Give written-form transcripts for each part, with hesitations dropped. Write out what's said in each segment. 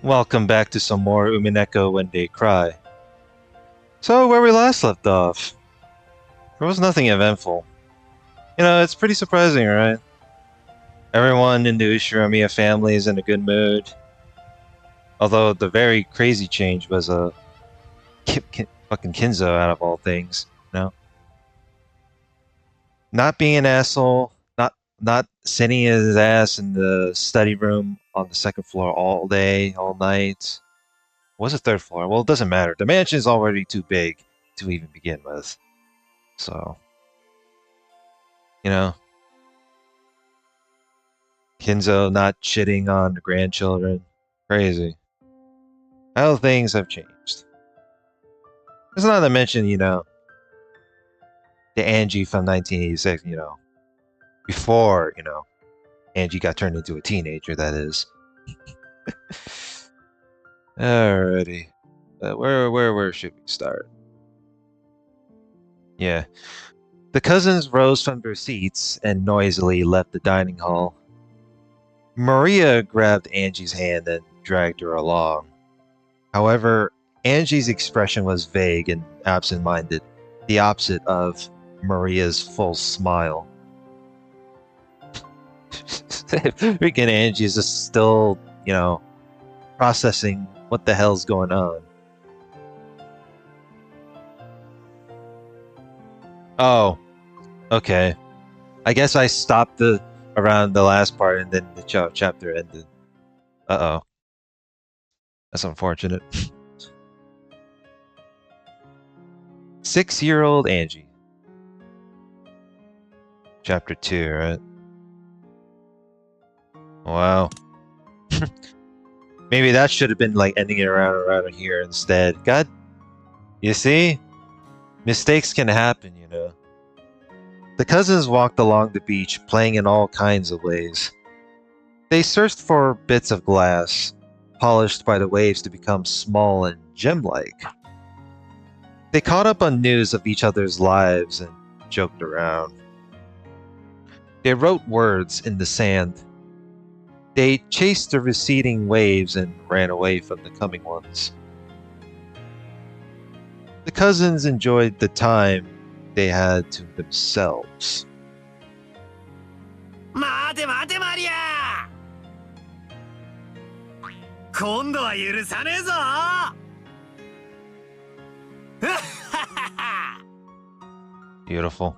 Welcome back to some more Umineko when they cry. So, where we last left off, there was nothing eventful. It's pretty surprising, right? Everyone in the Ushiromiya family is in a good mood. Although the very crazy change was fucking Kinzo out of all things. You know, not being an asshole, not sitting his ass in the study room on the second floor all day, all night. What's the third floor? Well, it doesn't matter. The mansion is already too big to even begin with. So, you know, Kinzo not shitting on the grandchildren. Crazy. How things have changed. It's not to mention, the Angie from 1986, before, Angie got turned into a teenager, that is. Alrighty. Where should we start? Yeah. The cousins rose from their seats and noisily left the dining hall. Maria grabbed Angie's hand and dragged her along. However, Angie's expression was vague and absent minded, the opposite of Maria's full smile. Freaking Angie's just still, processing what the hell's going on. Oh, okay. I guess I stopped around the last part and then the chapter ended. Uh oh. That's unfortunate. 6-year-old Angie. Chapter 2, right? Wow. Maybe that should have been like ending it around here instead. God, you see? Mistakes can happen, The cousins walked along the beach, playing in all kinds of ways. They searched for bits of glass, polished by the waves to become small and gem-like. They caught up on news of each other's lives and joked around. They wrote words in the sand. They chased the receding waves and ran away from the coming ones. The cousins enjoyed the time they had to themselves. 待て待てマリア今度は許さねえぞ Beautiful.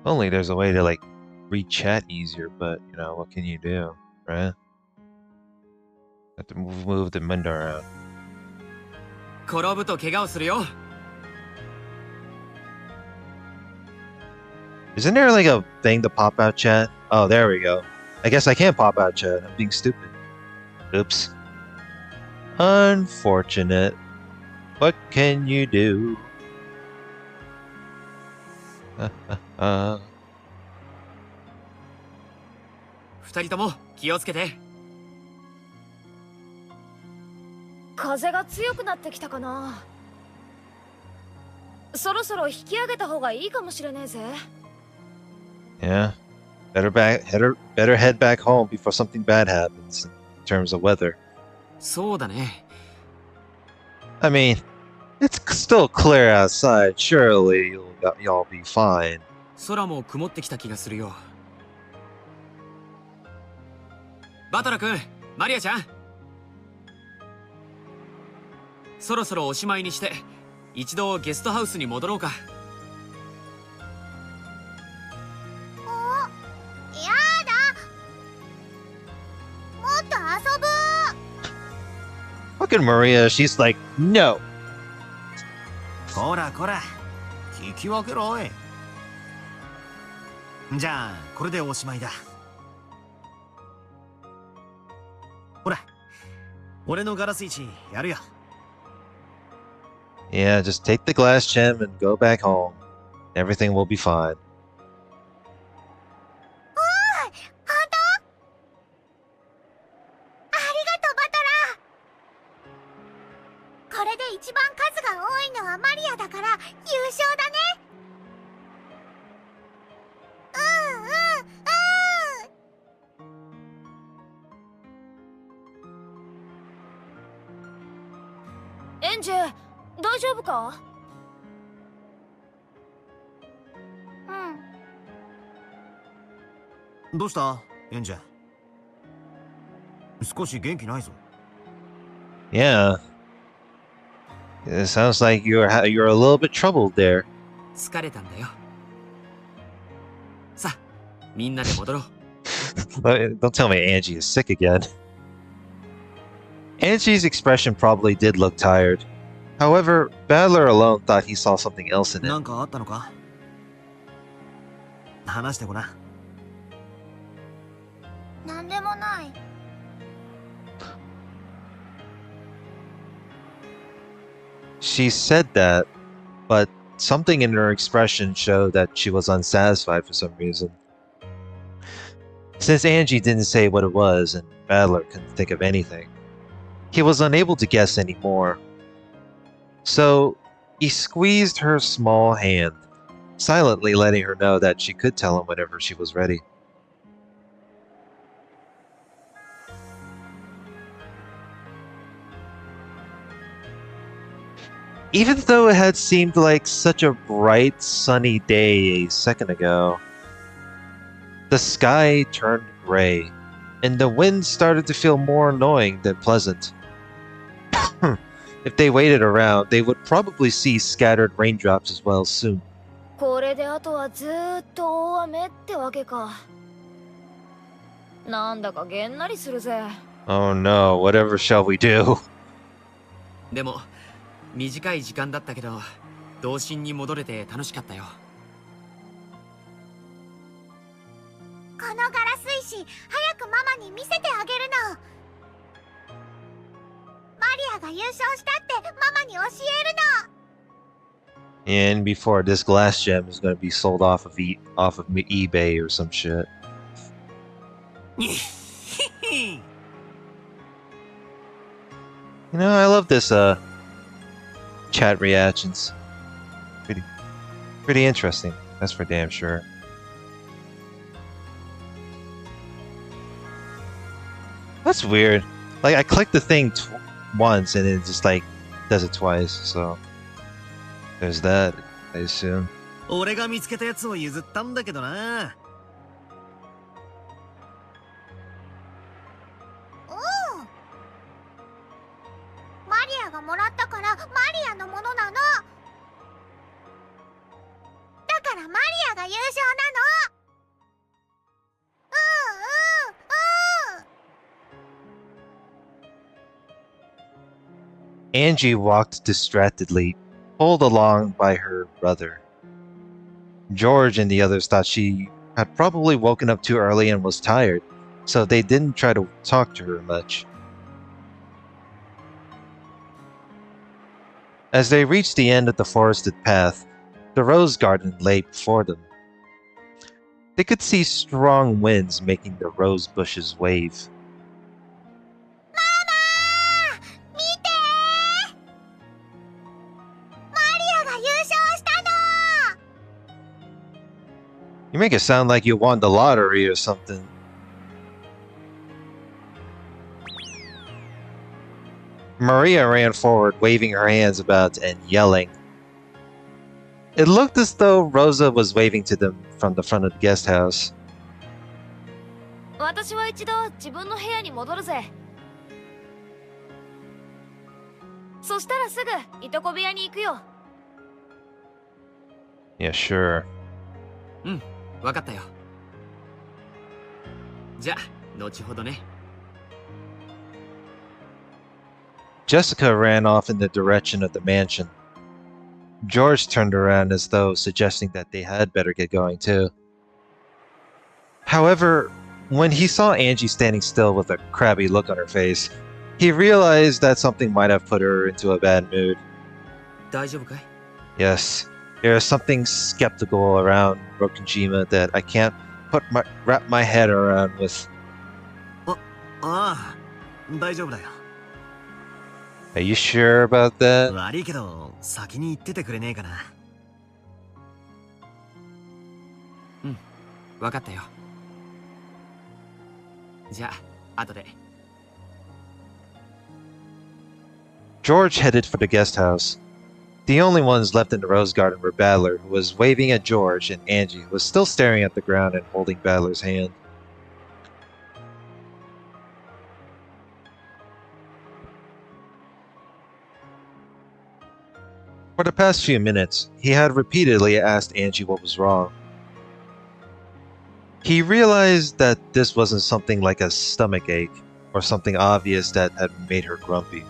Only there's a way to like read chat easier, but what can you do, right? Have to move the window around. 転ぶと怪我をするよ Isn't there like a thing to pop out chat? Oh, there we go. I guess I can't pop out chat. I'm being stupid. Oops. Unfortunate. What can you do? 二人とも気をつけて 風が強くなってきたかな。そろそろ引き上げた方がいいかもしれねえぜ。Yeah. Better head back home before something bad happens in terms of weather. そうだね I mean, it's still clear outside. Surely y'all be fine. 空も曇ってきた気がするよバトラ君マリアちゃんそろそろおしまいにして一度ゲストハウスに戻ろうか Fucking Maria, she's like, no. こらこら聞き分けろおいじゃあこれでおしまいだほら俺のガラス石やるよ Yeah, just take the glass gem and go back home. Everything will be fine. これで一番数が多いのはマリアだから優勝だね。エンジェ、大丈夫か？どうしたエンジェ、少し元気ないぞ。 Yeah. It sounds like you're a little bit troubled there. 疲れたんだよ。さあ、みんなで戻ろう。Don't tell me Angie is sick again. Angie's expression probably did look tired. However, Battler alone thought he saw something else in な it. んかあったのか？話してごらん。なんでもない。She said that, but something in her expression showed that she was unsatisfied for some reason. Since Angie didn't say what it was and Battler couldn't think of anything, he was unable to guess anymore. So he squeezed her small hand, silently letting her know that she could tell him whenever she was ready. Even though it had seemed like such a bright, sunny day a second ago, the sky turned gray, and the wind started to feel more annoying than pleasant. If they waited around, they would probably see scattered raindrops as well soon. これであとはずーっと大雨ってわけか。なんだかげんなりするぜ。Oh no, whatever shall we do? でも、短い時間だったけど、童心に戻れて楽しかったよ。このガラス石、早くママに見せてあげるの。マリアが優勝したってママに教えるの。And before this glass gem is going to be sold off of eBay or some shit. You know, I love this chat reactions. Pretty interesting. That's for damn sure. That's weird. Like I clicked the thing once and it just like does it twice. So there's that, I assume. 俺が見つけたやつを譲ったんだけどな。マリアがもらったからマリアのものなの。だからマリアが優勝なの。Angie walked distractedly, pulled along by her brother. George and the others thought she had probably woken up too early and was tired, so they didn't try to talk to her much. As they reached the end of the forested path, the rose garden lay before them. They could see strong winds making the rose bushes wave. You make it sound like you won the lottery or something. Maria ran forward, waving her hands about and yelling. It looked as though Rosa was waving to them from the front of the guest house. 私は一度自分の部屋に戻るぜ。そしたらすぐいとこ部屋に行くよ。Yeah, sure. うん、わかったよ。じゃあ、後ほどね。Jessica ran off in the direction of the mansion. George turned around as though suggesting that they had better get going too. However, when he saw Angie standing still with a crabby look on her face, he realized that something might have put her into a bad mood. 大丈夫かい？ Yes, there is something skeptical around Rokujima that I can't wrap my head around with. ああ、大丈夫だよ。Are you sure about that? 悪いけど、先に言っててくれねえかな。分かったよ。じゃあ後で。 George headed for the guest house. The only ones left in the rose garden were Battler, who was waving at George, and Angie, who was still staring at the ground and holding Battler's hand. For the past few minutes, he had repeatedly asked Angie what was wrong. He realized that this wasn't something like a stomach ache, or something obvious that had made her grumpy.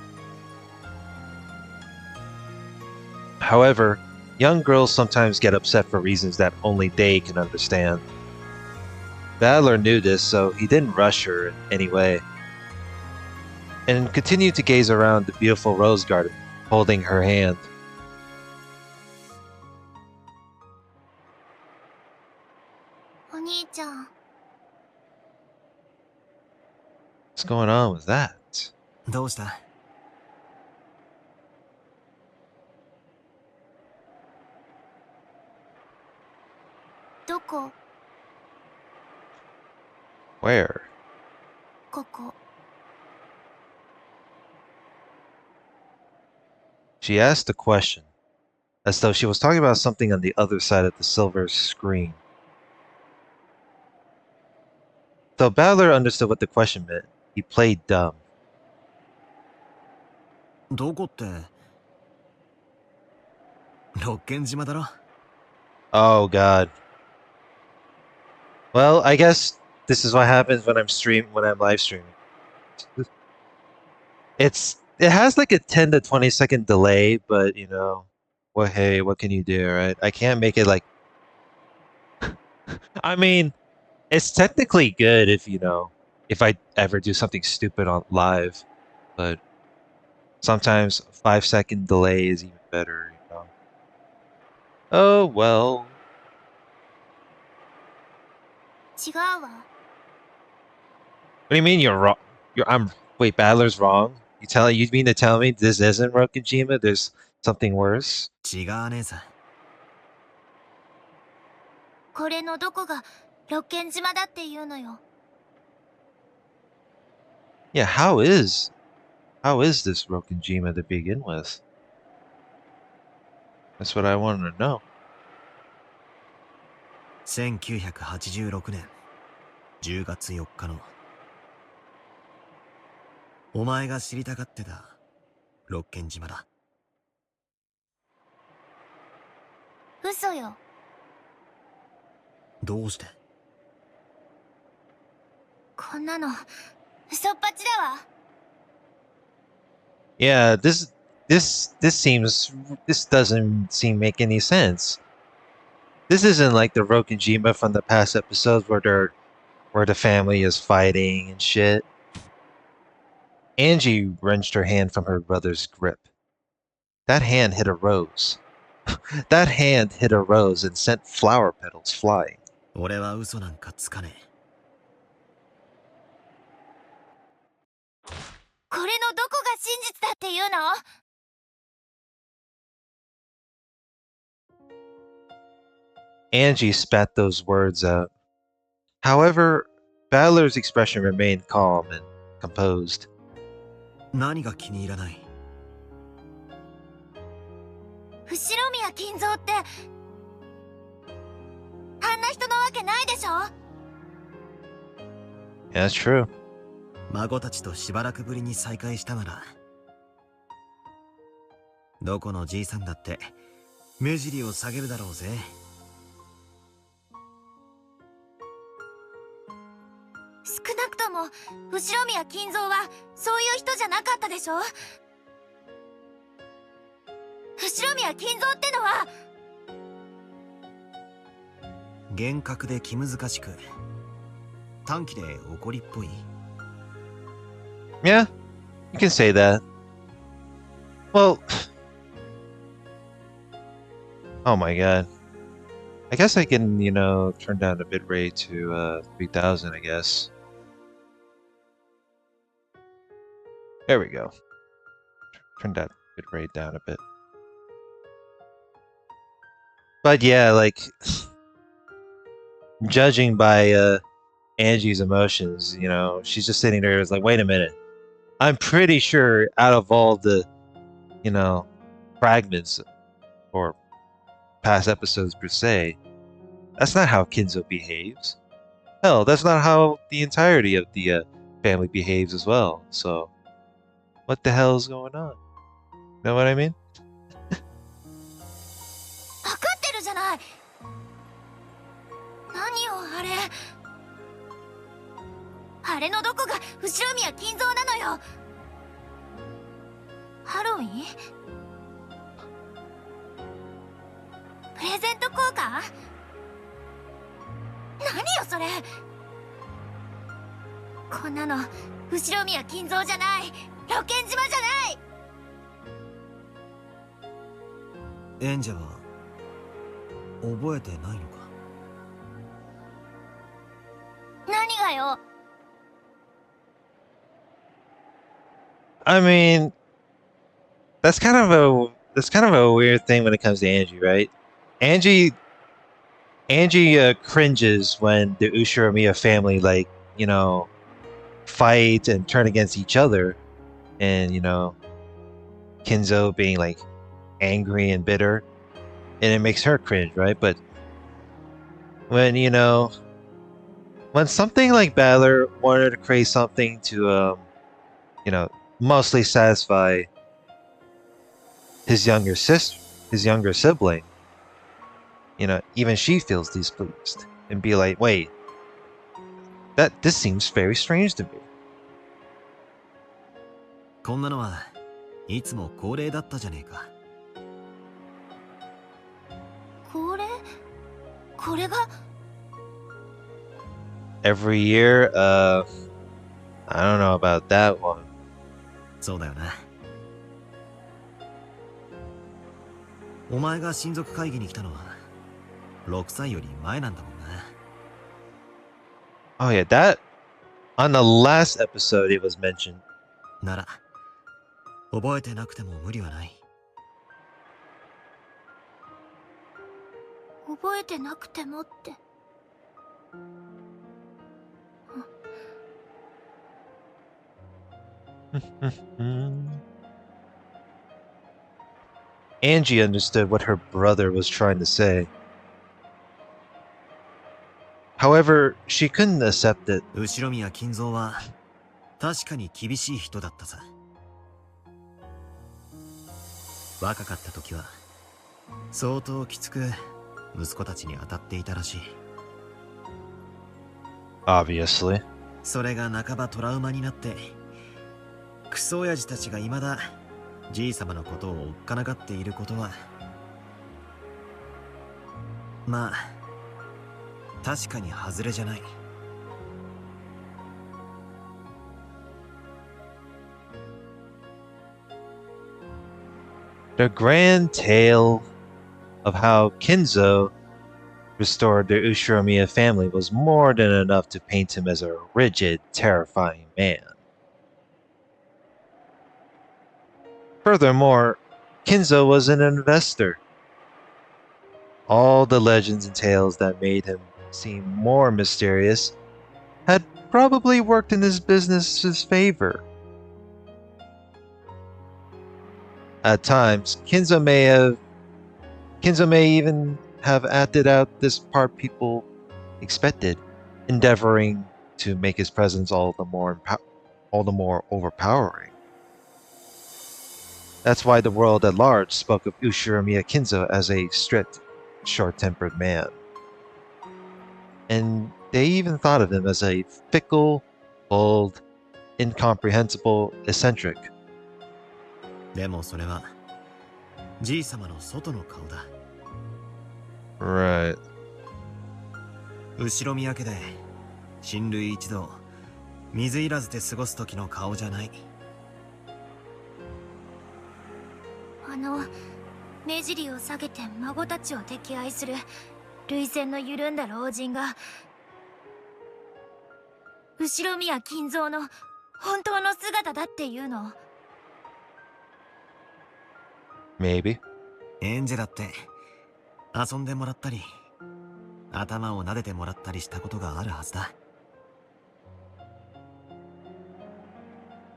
However, young girls sometimes get upset for reasons that only they can understand. Battler knew this, so he didn't rush her in any way, and continued to gaze around the beautiful rose garden, holding her hand. What's going on with that? どうした？ どこ？ Where? ここ。 She asked a question, as though she was talking about something on the other side of the silver screen. Though Battler understood what the question meant, he played dumb. どこって。六軒島だろ。 Oh god. Well, I guess this is what happens when I'm live streaming. It has like a 10 to 20 second delay, but you know, well, hey, what can you do, right? I can't make it like I mean, it's technically good if you know, if I ever do something stupid on live, but sometimes 5-second delay is even better, you know. Oh well. 違うわ。 What do you mean you're wrong? Wait, Battler's wrong? You mean to tell me this isn't Rokujima? There's something worse? 違わねえさ。 これのどこが六軒島だっていうのよ。 Yeah, how is this Rokujima to begin with? That's what I wanted to know. 1986年10月4日の。お前が知りたがってた六軒島だ。 嘘よ。 どうして？ こんなの嘘っぱちだわ。 Yeah, this doesn't seem make any sense. This isn't like the Rokujima from the past episodes where the family is fighting and shit. Angie wrenched her hand from her brother's grip. That hand hit a rose. That hand hit a rose and sent flower petals flying. 俺は嘘なんかつかねえ。 これのどこが真実だっていうの？ Angie spat those words out. However, Battler's expression remained calm and composed. 何が気に入らない？ 後宮金蔵ってあんな人のわけないでしょ？ Yeah, that's true. 孫たちとしばらくぶりに再会したなら、どこのじいさんだって目尻を下げるだろうぜ。 少なくとも後宮金蔵はそういう人じゃなかったでしょ？後宮金蔵ってのは厳格で気難しく短気で怒りっぽい。 Yeah, you can say that. Well, oh my god. I guess I can, you know, turn down the bitrate to 3000, I guess. There we go. Turn that bit rate down a bit. But yeah, like judging by Angie's emotions, you know, she's just sitting there. It's like, wait a minute. I'm pretty sure out of all the, you know, fragments or past episodes per se, that's not how Kinzo behaves. Hell, that's not how the entirety of the family behaves as well. So, what the hell is going on? Know what I mean? 分かってるじゃない。何よあれ。あれのどこが後ろ宮金蔵なのよ。ハロウィン？プレゼント交換？何よそれ。こんなの後ろ宮金蔵じゃない。露見島じゃない。エンジェは覚えてないのか。何がよ。I mean, that's kind of a weird thing when it comes to Angie, right? Angie cringes when the Ushiromiya family, like, you know, fight and turn against each other, and you know, Kinzo being like angry and bitter, and it makes her cringe, right? But when when something like Battler wanted to create something to you know, mostly satisfy his younger sibling, you know, even she feels displeased and be like, wait, this seems very strange to me. こんなのはいつも恒例だったじゃねえか。これ？これが？ Every year, I don't know about that one. そうだよな。お前が親族会議に来たのは6歳より前なんだもんな。Oh yeah, that on the last episode it was mentioned. なら覚えてなくても無理はない。覚えてなくてもって。Angie understood what her brother was trying to say. However, she couldn't accept it. 後ろ宮金蔵は確かに厳しい人だったさ。若かった時は相当きつく息子たちに当たっていたらしい。Obviously. それが半ばトラウマになって、クソ親父たちが未だじい様のことをおっかながっていることは、まあ確かに外れじゃない。The grand tale of how Kinzo restored the Ushiromiya family was more than enough to paint him as a rigid, terrifying man. Furthermore, Kinzo was an investor. All the legends and tales that made him seem more mysterious had probably worked in his business's favor. At times, Kinzo may even have acted out this part people expected, endeavoring to make his presence all the more overpowering. That's why the world at large spoke of Ushiromiya Kinzo as a strict, short-tempered man. And they even thought of him as a fickle, bold, incomprehensible eccentric. でもそれはじい様の外の顔だ。Right. 後ろ宮家で親類一同水入らずで過ごす時の顔じゃない。目尻を下げて孫たちを溺愛する涙腺の緩んだ老人が後ろ宮金蔵の本当の姿だっていうの。Maybe. エンジェだって遊んでもらったり頭を撫でてもらったりしたことがあるはずだ。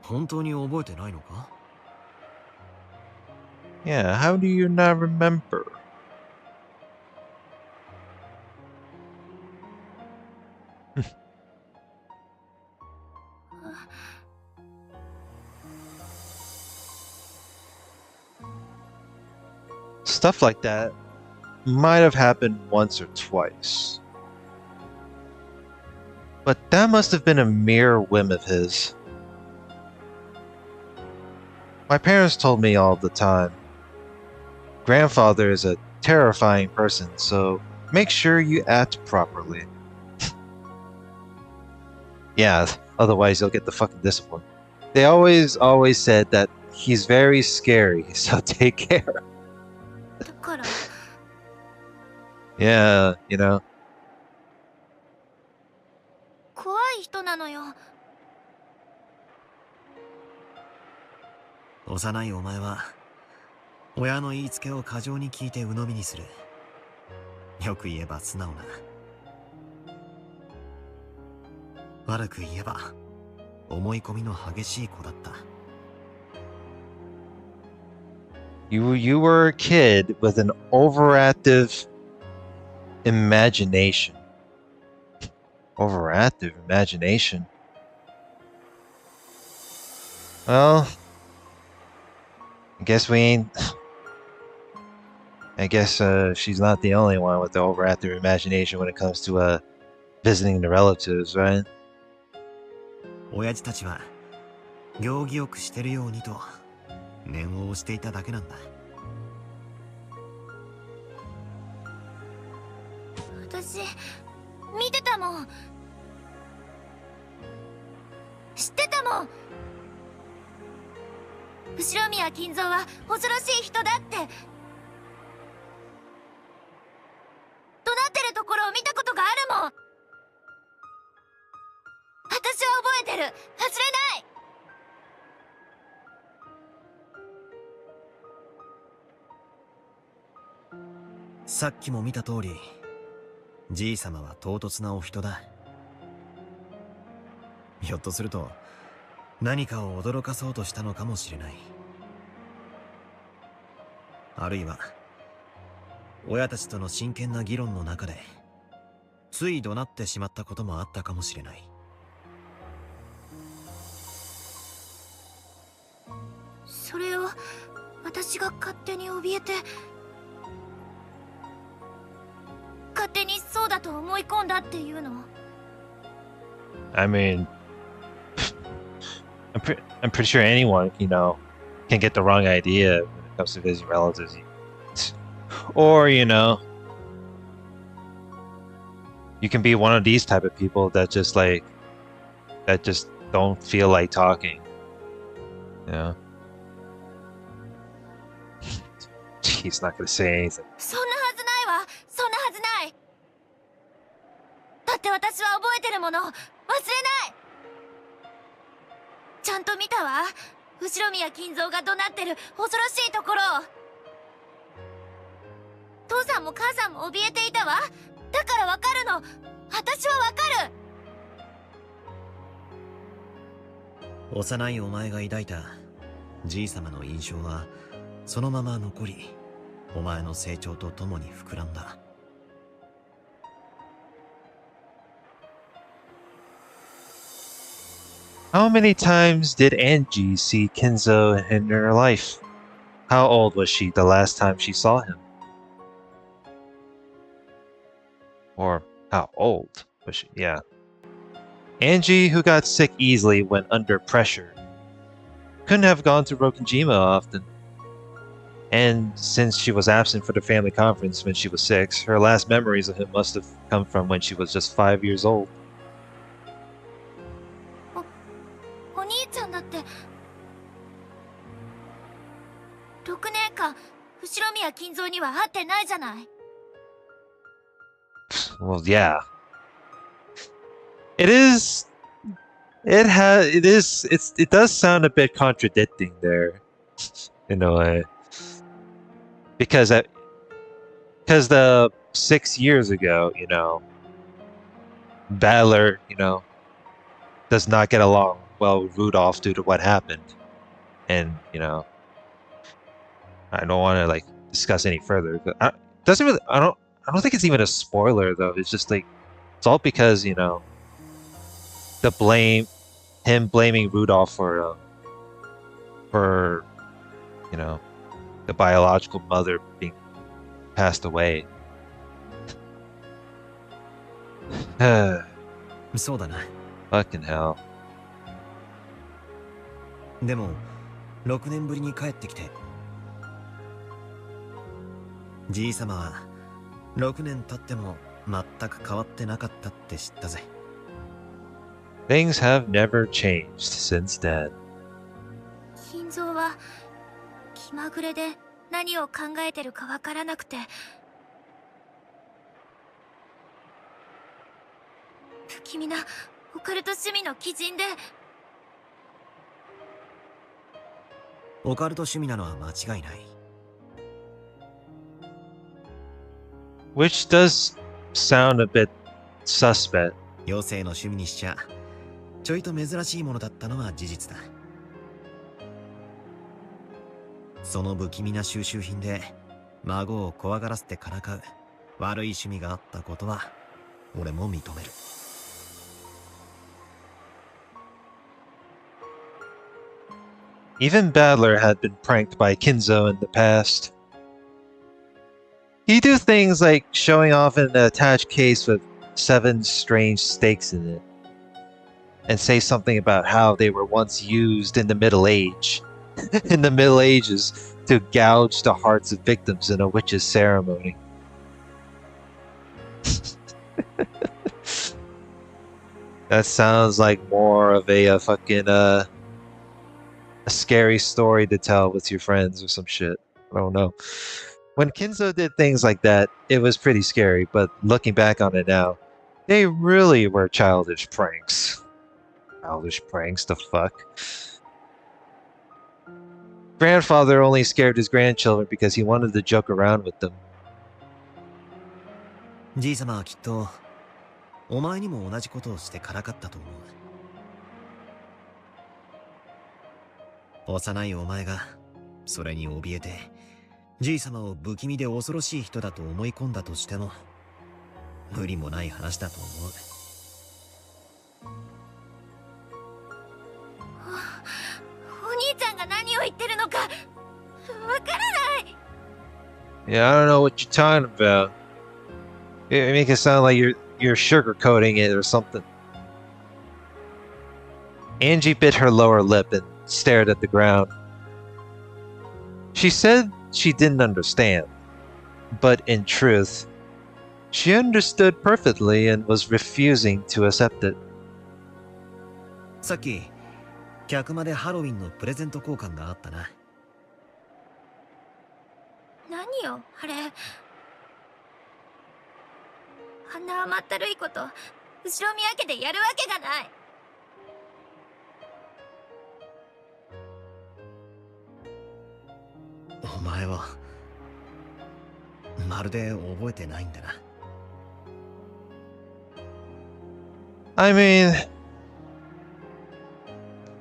本当に覚えてないのか？ Yeah, how do you not remember? Stuff like that might have happened once or twice. But that must have been a mere whim of his. My parents told me all the time, grandfather is a terrifying person, so make sure you act properly. Yeah, otherwise you'll get the fucking discipline. They always said that he's very scary, so take care. だから Yeah, you know. 怖い人なのよ。幼いお前は親の言いつけを過剰に聞いて鵜呑みにする。よく言えば素直な。悪く言えば思い込みの激しい子だった。You were a kid with an overactive imagination. Overactive imagination. Well, I guess we ain't. I guess she's not the only one with the overactive imagination when it comes to visiting the relatives, right? 親父たちは行儀よくしてるようにと念を押していただけなんだ。私見てたもん。知ってたもん。後宮金蔵は恐ろしい人だって怒鳴ってるところを見たことがあるもん。私は覚えてる。忘れない。さっきも見た通り、じいさまは唐突なお人だ。ひょっとすると何かを驚かそうとしたのかもしれない。あるいは親たちとの真剣な議論の中でつい怒鳴ってしまったこともあったかもしれない。それを私が勝手に怯えて勝手にそうだと思い込んだっていうの。 I mean, I'm pretty sure anyone, you know, can get the wrong idea when it comes to visiting relatives. Or, you know, you can be one of these type of people that just don't feel like talking. You know? He's not gonna say anything. そんなはずないわ。そんなはずない。だって私は覚えてるもの。忘れない。ちゃんと見たわ。後宮金蔵が怒鳴ってる恐ろしいところを。父さんも母さんも怯えていたわ。だからわかるの。私はわかる。幼いお前が抱いたじいさまの印象はそのまま残り、お前の成長とともに膨らんだ。How many times did Angie see Kenzo in her life? How old was she the last time she saw him? Or how old was she? Yeah. Angie, who got sick easily when under pressure, couldn't have gone to Rokujima often. And since she was absent for the family conference when she was 6, her last memories of him must have come from when she was just 5 years old. お兄ちゃんだって6年間後宮金蔵には会ってないじゃない。 Well, yeah. It is. It does sound a bit contradicting there, in a way. because the 6 years ago, Battler, does not get along well with Rudolph due to what happened, and I don't want to like discuss any further. But doesn't really. I don't think it's even a spoiler though. It's just like it's all because the blame, him blaming Rudolph for the biological mother being passed away. そうだな。 Fucking hell. でも6年ぶりに帰ってきて、じいさまは6年経っても全く変わってなかったって知ったぜ。 Things have never changed since then. 金蔵は気まぐれで何を考えてるかわからなくて、不気味なオカルト趣味の鬼人で。オカルト趣味なのは間違いない。 Which does sound a bit suspect. 妖精の趣味にしちゃちょいと珍しいものだったのは事実だ。その不気味な収集品で孫を怖がらせてからかう悪い趣味があったことは俺も認める。 Even Battler had been pranked by Kinzo in the past. He'd do things like showing off an attached case with 7 strange stakes in it, and say something about how they were once used in the Middle Ages to gouge the hearts of victims in a witch's ceremony. That sounds like more of a fucking a scary story to tell with your friends or some shit. I don't know. When Kinzo did things like that, it was pretty scary, but looking back on it now, they really were childish pranks. Childish pranks, the fuck? Grandfather only scared his grandchildren because he wanted to joke around with them. じいさまはきっとお前にも同じことをしてからかったと思う。 幼いお前がそれに怯えてじいさまを不気味で恐ろしい人だと思い込んだとしても無理もない話だと思う。お兄ちゃんが何を言ってるのかわからない。 Yeah, I don't know what you're talking about. It make it sound like you're sugarcoating it or something. Angie bit her lower lip and stared at the ground. She said she didn't understand, but in truth, she understood perfectly and was refusing to accept it. さっき客間でハロウィンのプレゼント交換があったな。何よあれ。あんな甘ったるいこと後ろ見分けてやるわけがない。 お前はまるで覚えてないんだな。 I mean,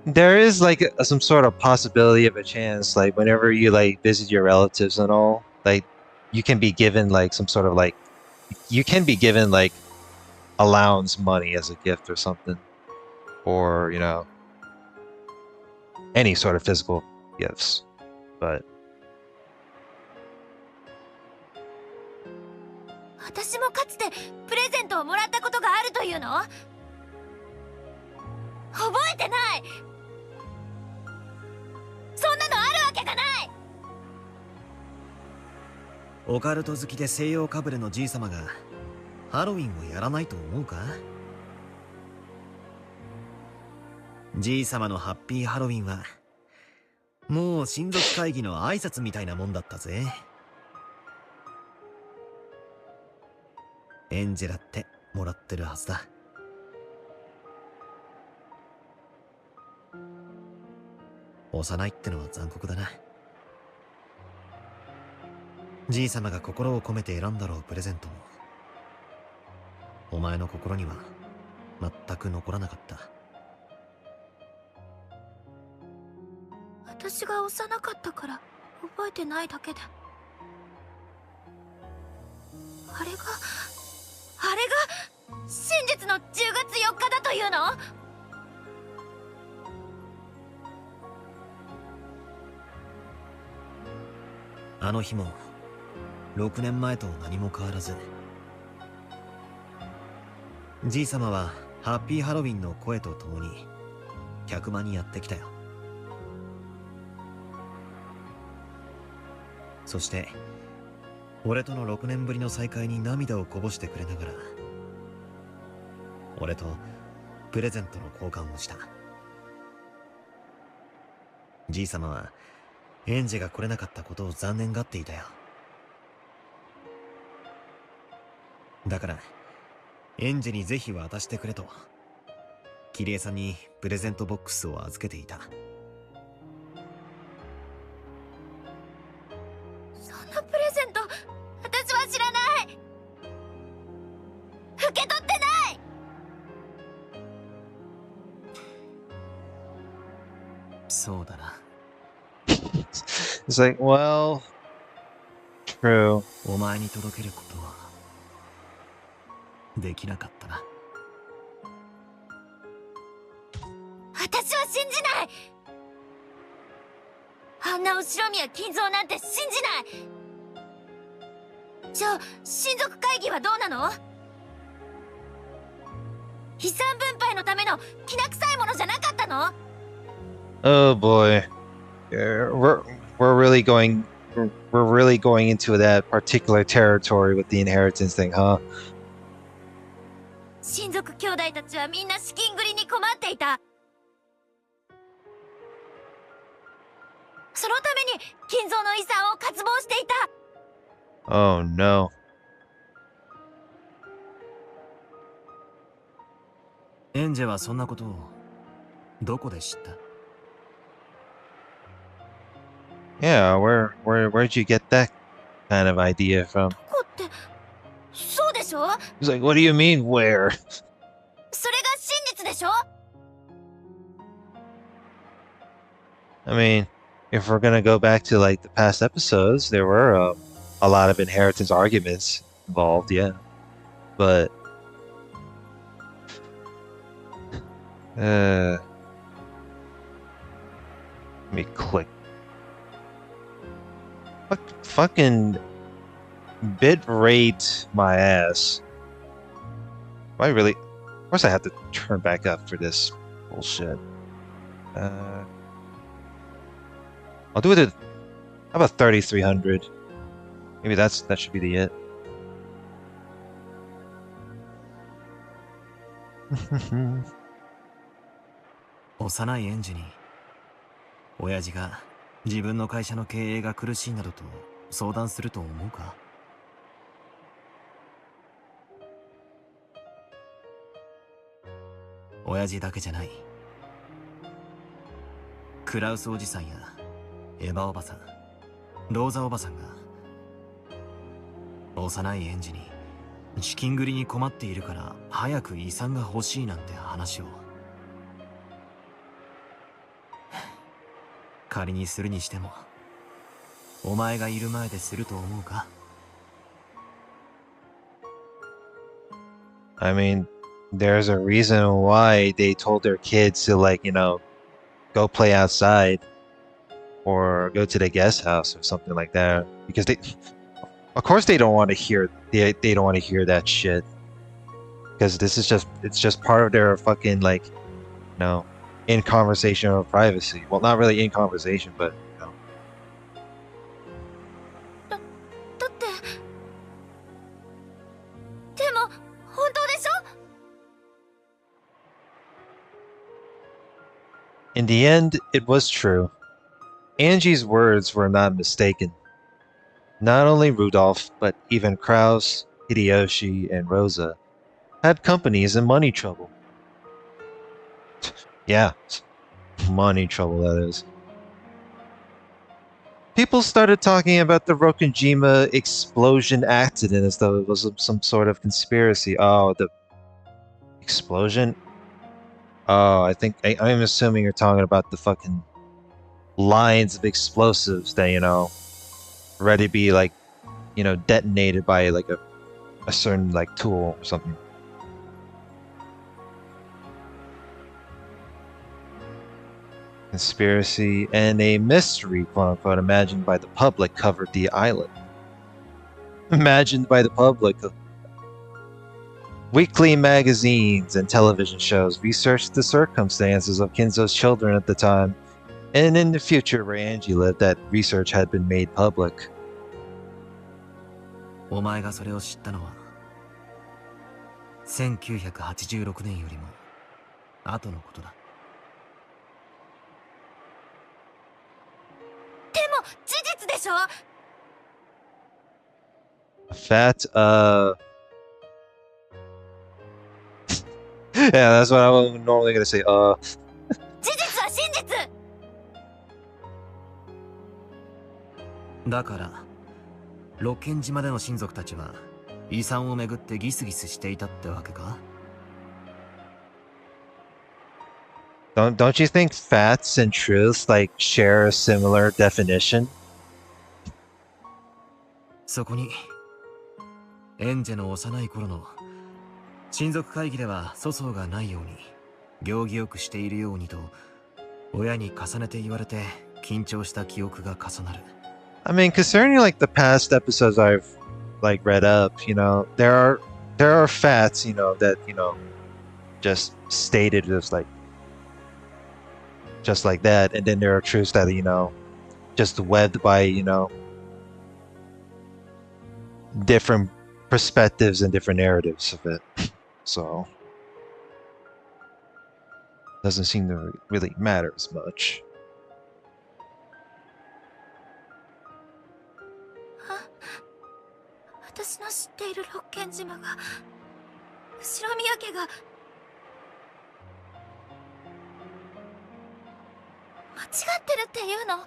there is like some sort of possibility of a chance, like whenever you like visit your relatives and all, like you can be given like some sort of like allowance money as a gift or something, or any sort of physical gifts, but 私もかつてプレゼントをもらったことがあるというの？覚えてない。そんなのあるわけがない。オカルト好きで西洋かぶれのじいさまがハロウィンをやらないと思うか？じいさまのハッピーハロウィンはもう親族会議の挨拶みたいなもんだったぜ。エンジェラってもらってるはずだ。幼いってのは残酷だな。じいさまが心を込めて選んだろうプレゼントも、お前の心には全く残らなかった。私が幼かったから覚えてないだけで。あれが真実の10月4日だというの？あの日も6年前と何も変わらず、じいさまはハッピーハロウィンの声とともに客間にやってきたよ。そして俺との6年ぶりの再会に涙をこぼしてくれながら、俺とプレゼントの交換をした。じいさまはエンジェが来れなかったことを残念がっていたよ。だからエンジェにぜひ渡してくれとキリエさんにプレゼントボックスを預けていた。そんなプレゼント私は知らない。受け取ってない。そうだな。It's like, well, true. お前に届けることはできなかったな。私は信じない。あんな後ろ宮金蔵なんて信じない。じゃあ親族会議はどうなの？遺産分配のためのきな臭いものじゃなかったの？ Oh boy. Yeah, we're really going we're really going into that particular territory with the inheritance thing, huh? 親族兄弟たちはみんな資金繰りに困っていた。そのために金蔵の遺産を渇望していた。Oh no. エンジェはそんなことをどこで知った？ Yeah, where'd you get that kind of idea from? どこってそうでしょ？ He's like, what do you mean where? それが真実でしょ？ I mean, if we're gonna go back to like the past episodes, there were a lot of inheritance arguments involved, yeah. But let me click. Fucking bit rate my ass. Do I really? Of course, I have to turn back up for this bullshit. I'll do it at, how about 3300? Maybe that should be the it. 幼いエンジに親父が自分の会社の経営が苦しいなどと相談すると思うか？親父だけじゃない。クラウスおじさんやエヴァおばさん、ローザおばさんが幼いエンジに資金繰りに困っているから早く遺産が欲しいなんて話を。仮にするにしてもお前がいる前ですると思うか？ I mean, there's a reason why they told their kids to, like, you know, go play outside or go to the guest house or something like that, because of course they don't want to hear they don't want to hear that shit, because it's just part of their fucking, like, you know, in conversation or privacy. Well, not really in conversation, but you know. だってでも本当でしょ？ In the end, it was true. Angie's words were not mistaken. Not only Rudolph, but even Kraus, Hideyoshi, and Rosa had companies in money trouble. Yeah, money trouble, that is. People started talking about the Rokujima explosion accident as though it was some sort of conspiracy. Oh, the explosion? Oh, I'm assuming you're talking about the fucking lines of explosives that, ready to be like, detonated by like a certain like tool or something. Conspiracy and a mystery, quote unquote, imagined by the public covered the island. Imagined by the public. Weekly magazines and television shows researched the circumstances of Kinzo's children at the time, and in the future where Ange lived, that research had been made public. お前がそれを知ったのは1986年よりも後のことだ。でも事実でしょ。 Fat, yeah, that's what I'm normally gonna say. 事実は真実。だから六軒島での親族たちは遺産をめぐってギスギスしていたってわけか？ Don't you think facts and truths like share a similar definition? そこにエンジェの幼い頃の親族会議では粗相がないように行儀よくしているようにと親に重ねて言われて緊張した記憶が重なる。 I mean, concerning like the past episodes I've like read up, there are facts, that just stated as like just like that, and then there are truths that just webbed by different perspectives and different narratives of it. So doesn't seem to really matter as much. 私の知っている六軒島が後ろ宮家が間違ってるっていうの？間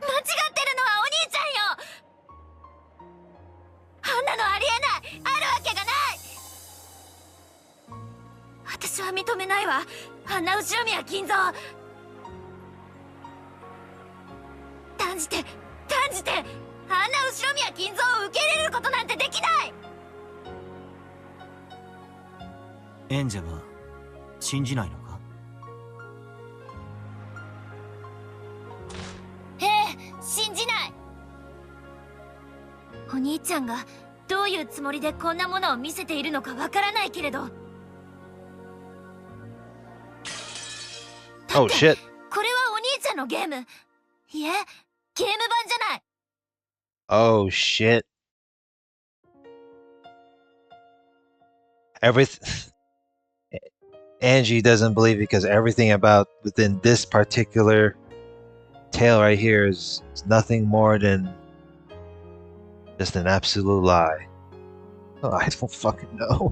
違ってるのはお兄ちゃんよ。あんなのありえない、あるわけがない。私は認めないわ、あんな後ろ宮金蔵。断じてあんな後ろ宮金蔵を受け入れることなんてできない。エンジェは信じないのか？ええ、信じない。お兄ちゃんがどういうつもりでこんなものを見せているのかわからないけれど。 Oh shit. これはお兄ちゃんのゲーム。いえ、ゲーム版じゃない。 Oh shit. Everything. Angie doesn't believe because everything about within this particular tale right here is nothing more than just an absolute lie. Oh, I don't fucking know.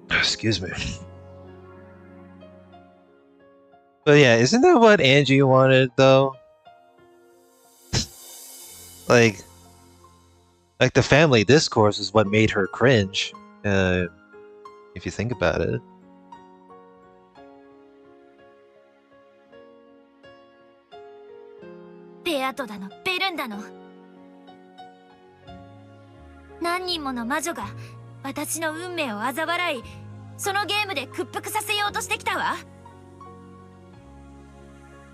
Excuse me. But yeah, isn't that what Angie wanted though? like the family discourse is what made her cringe. If you think about it. ベアトだの、ベルンだの。何人もの魔女が私の運命を嘲笑い、そのゲームで屈服させようとしてきたわ。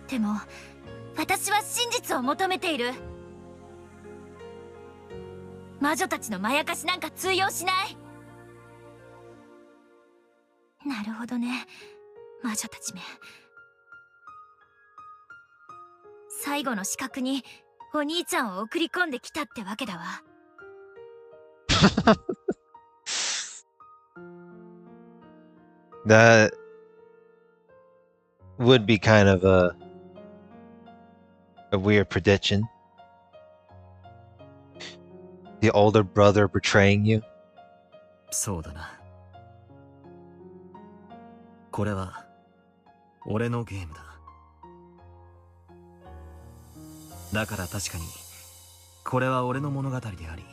でも私は真実を求めている。魔女たちのまやかしなんか通用しない。なるほどね、魔女たちめ。最後の資格にお兄ちゃんを送り込んできたってわけだわ。That would be kind of a weird prediction. The older brother betraying you? そうだな。これは俺のゲームだ。だから確かにこれは俺の物語であり、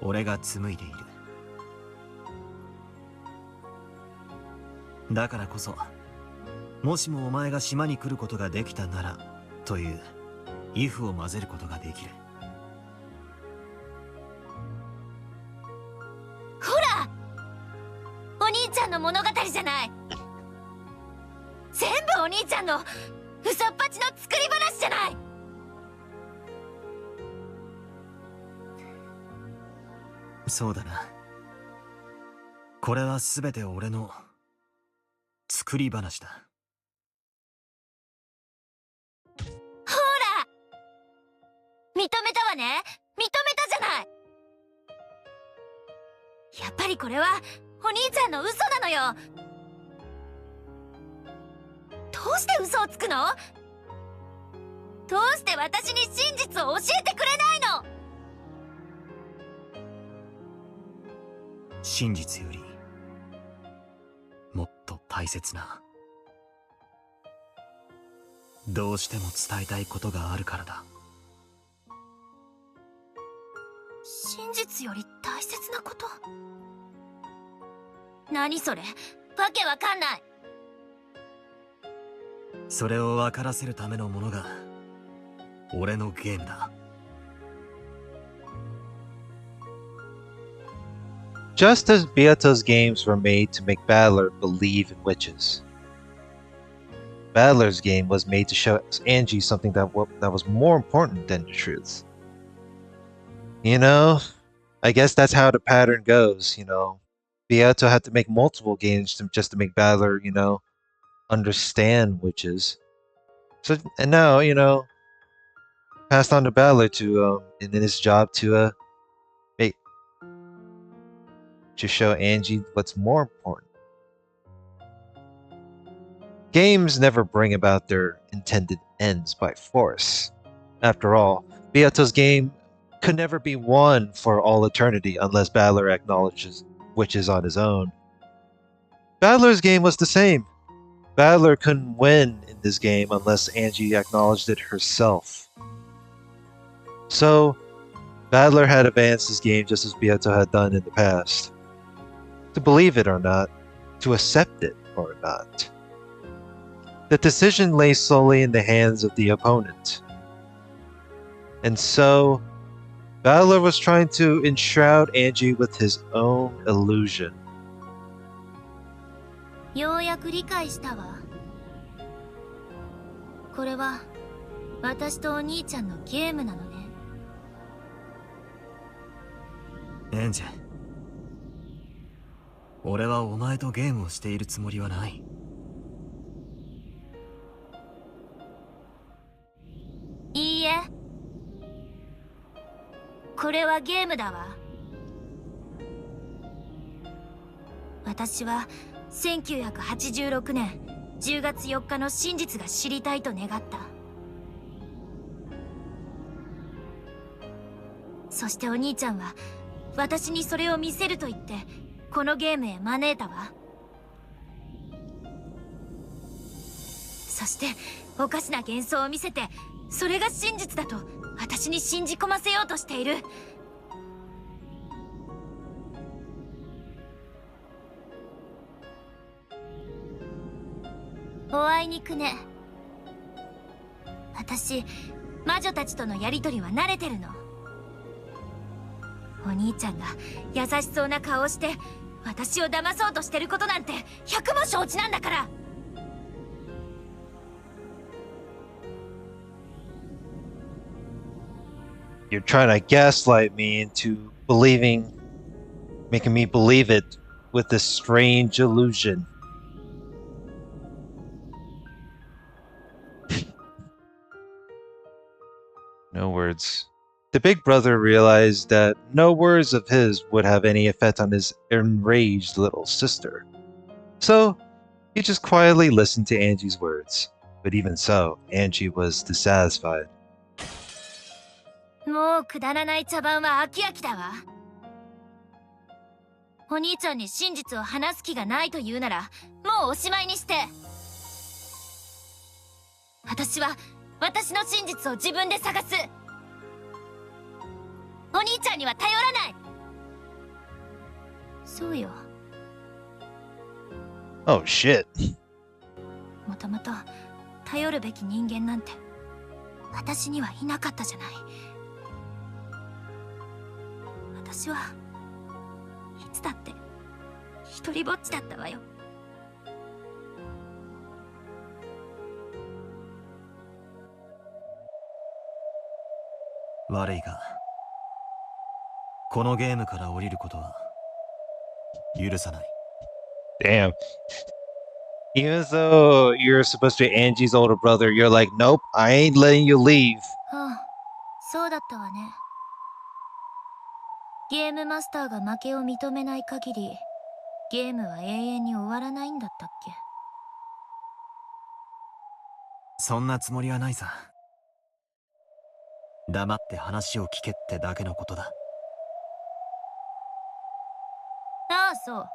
俺が紡いでいる。だからこそ、もしもお前が島に来ることができたならという「if」を混ぜることができる。ほら、お兄ちゃんの物語じゃない。全部お兄ちゃんの嘘っぱちの作り話じゃない。そうだな。これは全て俺の作り話だ。ほら、認めたわね。認めたじゃない。やっぱりこれはお兄ちゃんの嘘なのよ。どうして嘘をつくの？どうして私に真実を教えてくれないの？真実よりもっと大切な、どうしても伝えたいことがあるからだ。真実より大切なこと？何それ？わけわかんない。それを分からせるためのものが俺のゲームだ。Just as Beato's games were made to make Battler believe in witches, Battler's game was made to show Ange something that was more important than the truth. You know, I guess that's how the pattern goes, you know. Beato had to make multiple games just to make Battler, you know, understand witches. So, and now, you know, passed on to Battler to, in his job to, make, to show Ange what's more important. Games never bring about their intended ends by force. After all, Beato's game could never be won for all eternity unless Battler acknowledges witches on his own. Battler's game was the same. Battler couldn't win in this game unless Ange acknowledged it herself. So, Battler had advanced his game just as Beato had done in the past. To believe it or not, to accept it or not. The decision lay solely in the hands of the opponent. And so, Battler was trying to enshroud Ange with his own illusion. ようやく理解したわ。これは私とお兄ちゃんのゲームなのね。エンジェ、俺はお前とゲームをしているつもりはない。いいえ、これはゲームだわ。私は1986年10月4日の真実が知りたいと願った。そしてお兄ちゃんは私にそれを見せると言ってこのゲームへ招いたわ。そしておかしな幻想を見せて、それが真実だと私に信じ込ませようとしている。おあいにくね。私、魔女たちとのやりとりは慣れてるの。お兄ちゃんが優しそうな顔をして私を騙そうとしてることなんて百も承知なんだから。You're trying to gaslight me into believing, making me believe it with this strange illusion. No words. The big brother realized that no words of his would have any effect on his enraged little sister. So, he just quietly listened to Ange's words. But even so, Ange was dissatisfied. もうくだらない茶番は飽き飽きだわ。お兄ちゃんに真実を話す気がないと言うならもうおしまいにして。私は私の真実を自分で探す。お兄ちゃんには頼らない。そうよ。 Oh shit. もともと頼るべき人間なんて私にはいなかったじゃない。私はいつだって一人ぼっちだったわよ。悪いが、このゲームから降りることは許さない。 Damn. Even though you're supposed to be Angie's older brother, you're like, nope, I ain't letting you leave. ああ、そうだったわね。ゲームマスターが負けを認めない限りゲームは永遠に終わらないんだったっけ。そんなつもりはないさ。黙って話を聞けってだけのことだ。ああ、そう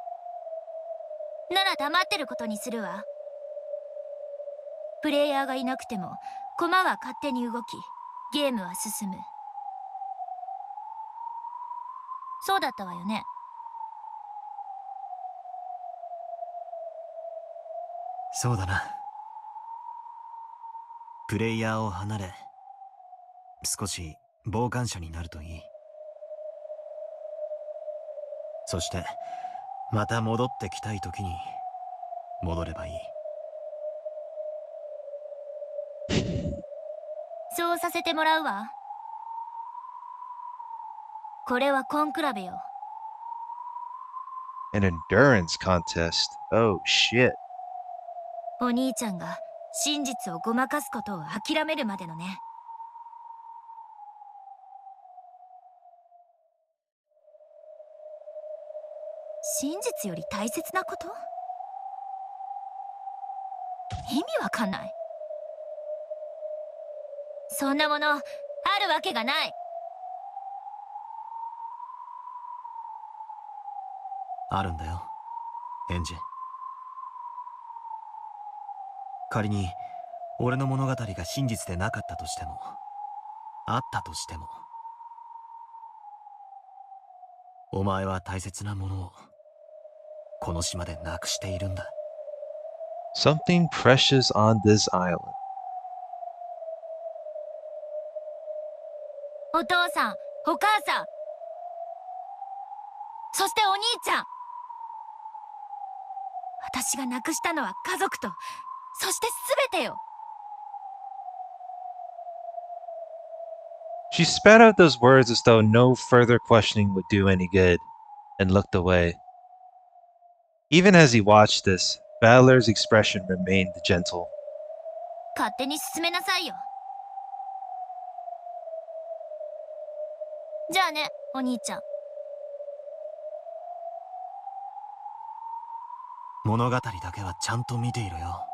なら黙ってることにするわ。プレイヤーがいなくても駒は勝手に動きゲームは進む。そうだったわよね。そうだな。プレイヤーを離れ、少し傍観者になるといい。そしてまた戻ってきたい時に戻ればいい。そうさせてもらうわ。これはコンクラベよ。 An endurance contest. Oh shit. お兄ちゃんが真実をごまかすことを諦めるまでのね。真実より大切なこと？意味わかんない。そんなものあるわけがない。あるんだよ、エンジ。仮に俺の物語が真実でなかったとしても、あったとしても、お前は大切なものをこの島でなくしているんだ。 Something precious on this island. お父さん、お母さん、そしてお兄ちゃん。私がなくしたのは家族と、そして全てよ。She spat out those words as though no further questioning would do any good, and looked away. Even as he watched this, Valor's expression remained gentle. 勝手に進めなさいよ。じゃあね、お兄ちゃん。物語だけはちゃんと見ていろよ。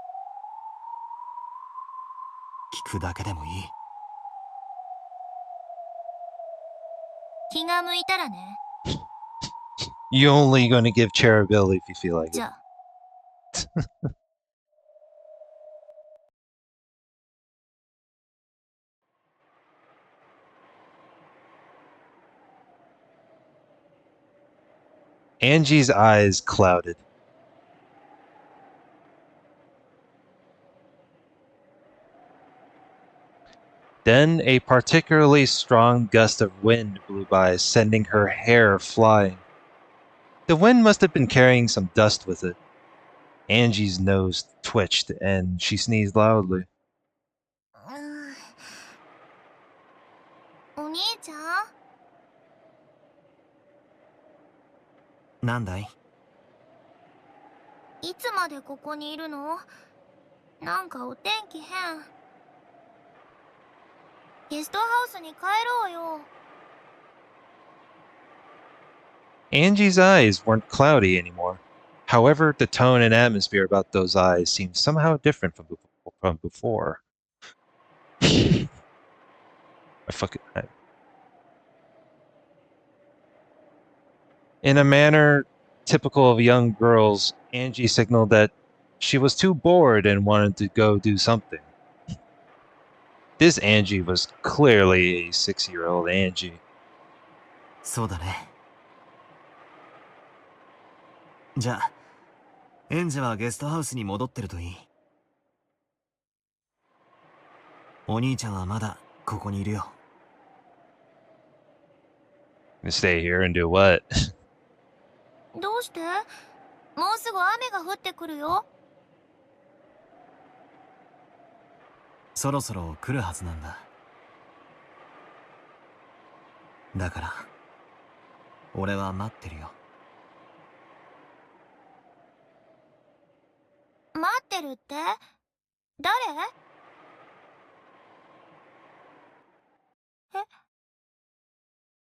聞くだけでもいい。気が向いたらね。 You're only going to give chair a bill if you feel like じ it. ゃあ。Angie's eyes clouded. Then a particularly strong gust of wind blew by, sending her hair flying. The wind must have been carrying some dust with it. Angie's nose twitched and she sneezed loudly. お兄ちゃん、なんだい？いつまでここにいるの？なんかお天気変。ゲストハウスに帰ろうよ。 Angie's eyes weren't cloudy anymore. However, the tone and atmosphere about those eyes seemed somehow different from before. I fucking... In a manner typical of young girls, Angie signaled that she was too bored and wanted to go do something. This Angie was clearly a 6-year-old Angie. そうだね。じゃあ、エンジェはゲストハウスに戻ってるといい。お兄ちゃんはまだここにいるよ。Stay here and do what? どうして？もうすぐ雨が降ってくるよ。そろそろ来るはずなんだ。だから、俺は待ってるよ。待ってるって？誰？え？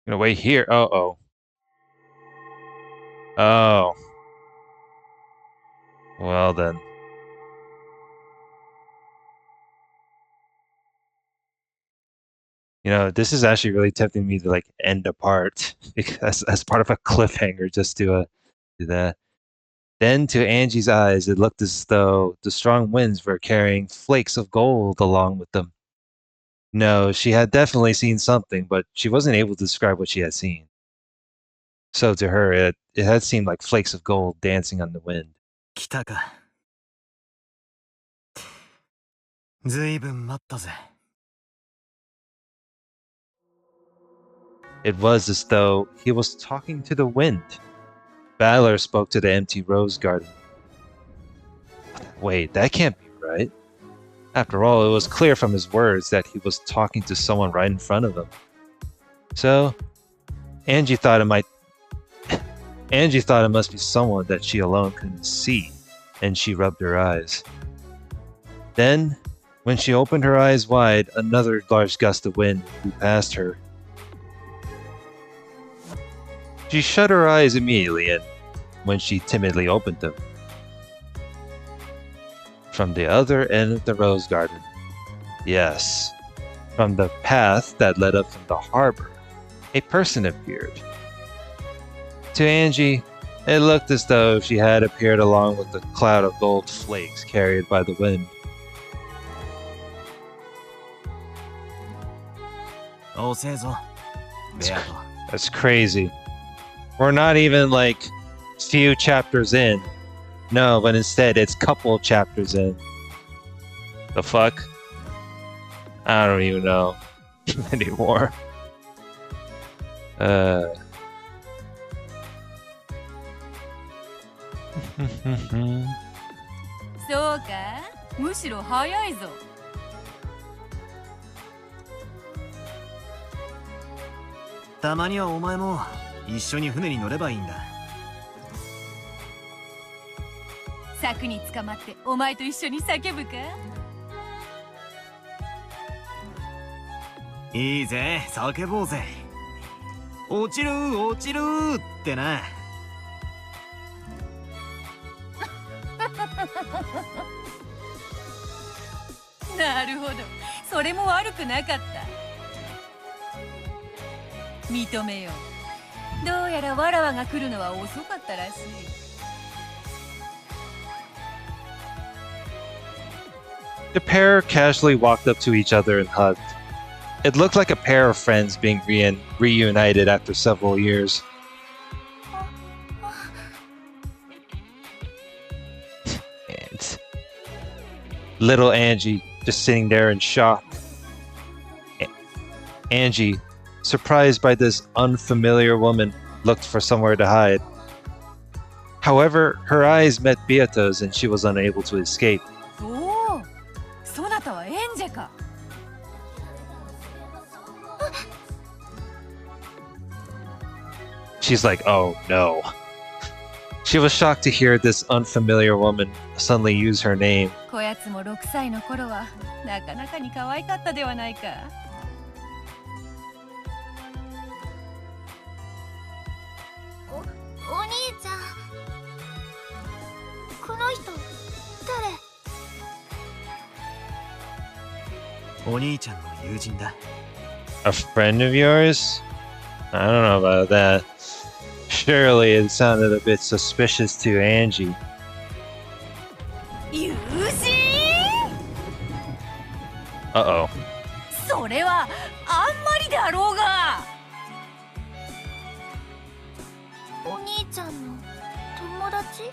Gonna wait here. Oh. Oh. Well then. You know, this is actually really tempting me to like end a part because as part of a cliffhanger, just to do that. Then to Angie's eyes, it looked as though the strong winds were carrying flakes of gold along with them. No, she had definitely seen something, but she wasn't able to describe what she had seen. So to her, it had seemed like flakes of gold dancing on the wind. 来たか。ずいぶん待ったぜ。It was as though he was talking to the wind. Valor spoke to the empty rose garden. Wait, that can't be right. After all, it was clear from his words that he was talking to someone right in front of him. So, Angie thought it must be someone that she alone couldn't see, and she rubbed her eyes. Then, when she opened her eyes wide, another large gust of wind blew past her. She shut her eyes immediately, and when she timidly opened them, from the other end of the rose garden, yes, from the path that led up from the harbor, a person appeared. To Angie, it looked as though she had appeared along with the cloud of gold flakes carried by the wind. 遅えぞ、ベアト。 That's crazy. We're not even like few chapters in. No, but instead it's couple chapters in. The fuck? I don't even know anymore. そうか、むしろ早いぞ。たまにはお前も一緒に船に乗ればいいんだ。柵に捕まってお前と一緒に叫ぶか？いいぜ、叫ぼうぜ。落ちる落ちるってな。なるほど、それも悪くなかった。認めよう。どうやらわらわが来るのは遅かったらしい。The pair casually walked up to each other and hugged. It looked like a pair of friends being reunited after several years. And little Angie just sitting there in shock. Angie, surprised by this unfamiliar woman, looked for somewhere to hide. However, her eyes met Beato's and she was unable to escape. おお、そなたはエンジェか。She's like, oh no. She was shocked to hear this unfamiliar woman suddenly use her name. こやつも6歳の頃はなかなかに可愛かったではないか。お兄ちゃん、この人誰？お兄ちゃんの友人だ。A friend of yours? I don't know about that. Surely it sounded a bit suspicious to Angie. 友人 Uh-oh. それはあんまりだろうが。お兄ちゃんの友達？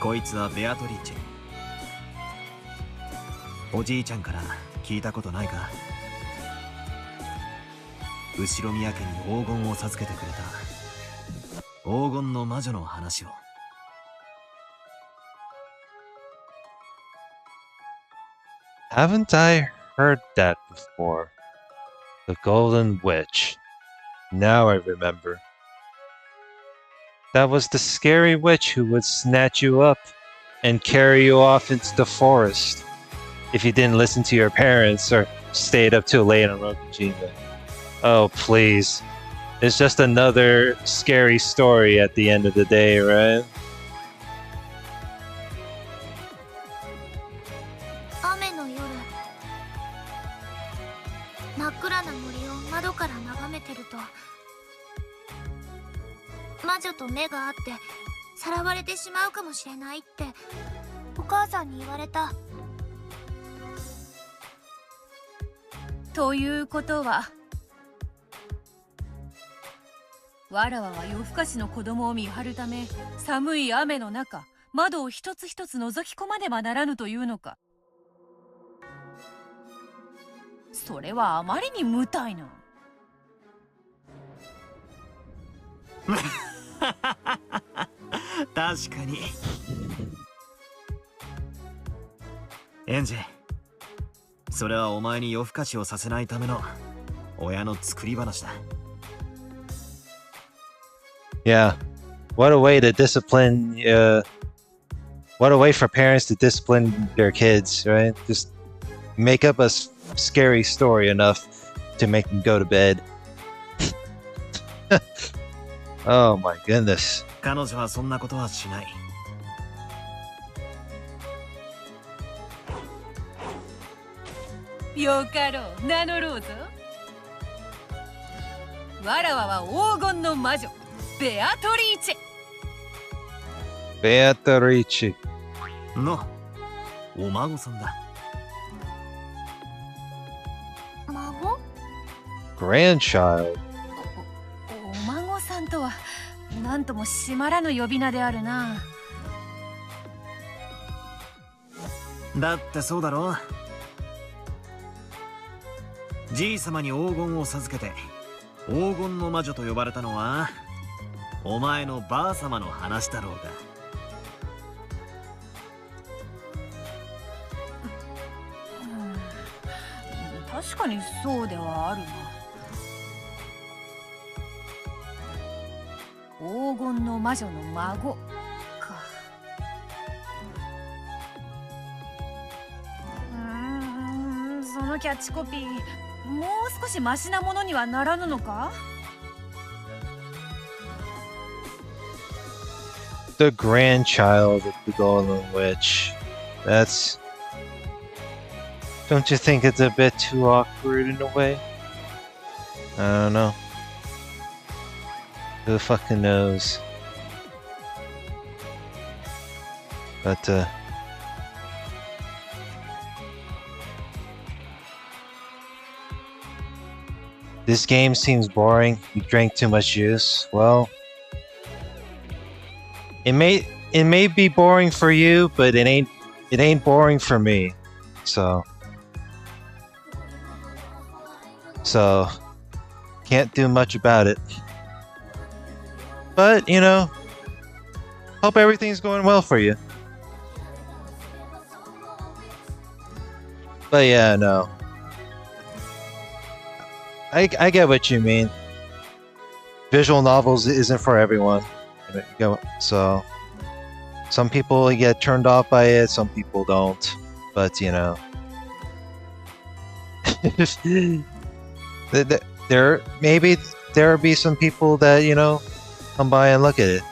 こいつはベアトリーチェ。おじいちゃんから聞いたことないか？後ろ宮家に黄金を授けてくれた黄金の魔女の話を。Haven't I heard that before? The Golden Witch. Now I remember. That was the scary witch who would snatch you up and carry you off into the forest if you didn't listen to your parents or stayed up too late on Rokujima. Oh, please. It's just another scary story at the end of the day, right? 雨の夜、真っ暗な森を窓から眺めてると、魔女と目が合ってさらわれてしまうかもしれないってお母さんに言われた。ということは、わらわは夜更かしの子供を見張るため、寒い雨の中窓を一つ一つ覗き込まねばならぬというのか。それはあまりに無体な。確かに。エンジェ、それはお前に夜更かしをさせないための親の作り話だ。Yeah. What a way to discipline, what a way for parents to discipline their kids, right? Just make up a scary story enough to make them go to bed. Oh my goodness. 彼女はそんなことはしない。よかろう、名乗ろうぞ。わらわは黄金の魔女ベアトリーチェ。 Beatrice. のお孫さんだ。孫？ Grandchild. お孫さんとはなんともしまらぬ呼び名であるな。だってそうだろ。じいさまに黄金を授けて黄金の魔女と呼ばれたのはお前のばあさまの話だろうが。確かにそうではあるな。黄金の魔女の孫か。そのキャッチコピーもう少しマシなものにはならぬのか。The grandchild of the Golden Witch. That's... Don't you think it's a bit too awkward in a way? I don't know. Who fucking knows? But, this game seems boring. You drank too much juice. Well, it may be boring for you, but it ain't boring for me. So can't do much about it. But, you know, hope everything's going well for you. But yeah, no. I get what you mean. Visual novels isn't for everyone. So some people get turned off by it, some people don't. But, you know. Maybe there'll be some people that, you know, come by and look at it.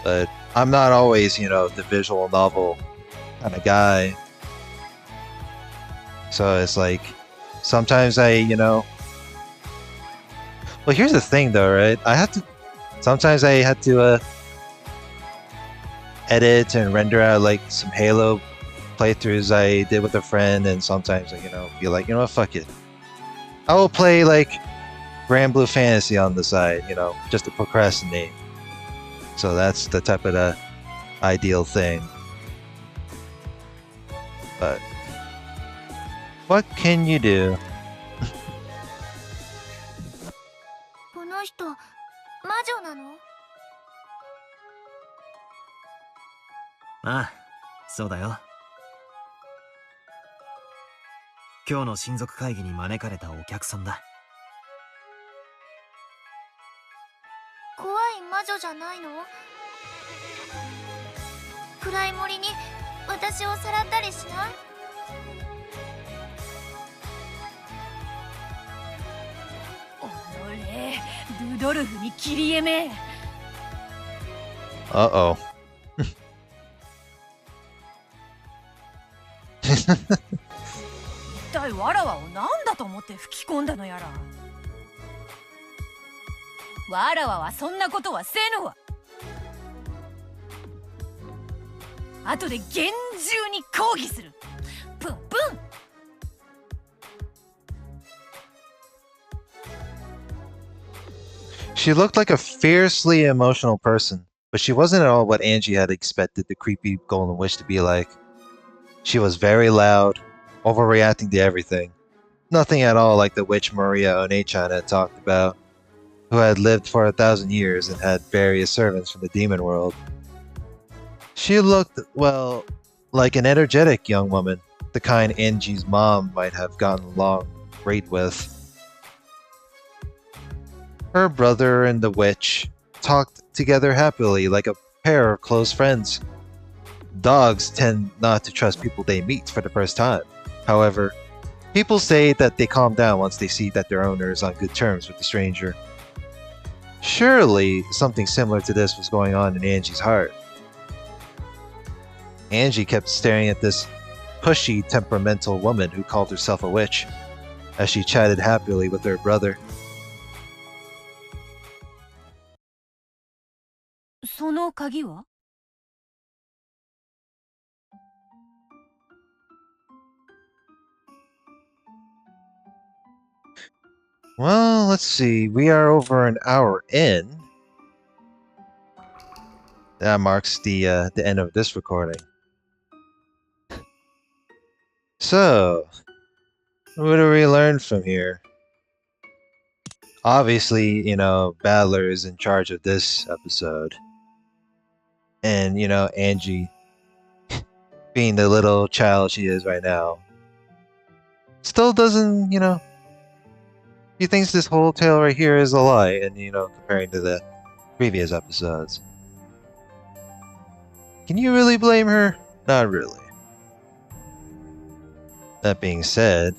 But I'm not always, you know, the visual novel kind of guy. So it's like, sometimes I, you know, Well, here's the thing, though, right? Sometimes I had to edit and render out like some Halo playthroughs I did with a friend, and sometimes be like, what, fuck it. I will play like Grand Blue Fantasy on the side, just to procrastinate. So that's the type of the ideal thing. But what can you do? この人魔女なの？ああ、そうだよ。今日の親族会議に招かれたお客さんだ。怖い魔女じゃないの？暗い森に私をさらったりしない？おれ、ルドルフに切り絵め。Uh-oh. 一体わらわを何だと思って吹き込んだのやら。わらわはそんなことはせぬわ。後で厳重に抗議する。プンプン。She looked like a fiercely emotional person, but she wasn't at all what Angie had expected the creepy golden witch to be like. She was very loud, overreacting to everything. Nothing at all like the witch Maria Onechan had talked about, who had lived for 1,000 years and had various servants from the demon world. She looked, well, like an energetic young woman, the kind Angie's mom might have gotten along great with. Her brother and the witch talked together happily like a pair of close friends. Dogs tend not to trust people they meet for the first time. However, people say that they calm down once they see that their owner is on good terms with the stranger. Surely, something similar to this was going on in Angie's heart. Angie kept staring at this pushy, temperamental woman who called herself a witch, as she chatted happily with her brother. その鍵は？ Well, let's see. We are over an hour in. That marks the end of this recording. So, what do we learn from here? Obviously, Battler is in charge of this episode. And, Angie, being the little child she is right now, still doesn't, he thinks this whole tale right here is a lie, and, comparing to the previous episodes. Can you really blame her? Not really. That being said,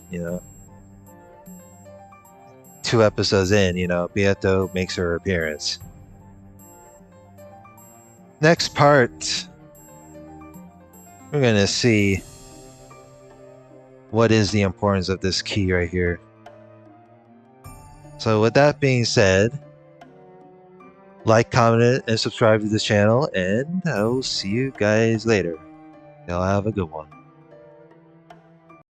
2 episodes in, Beato makes her appearance. Next part, we're gonna see what is the importance of this key right here. So with that being said, like, comment, and subscribe to this channel, and I will see you guys later. Y'all have a good one.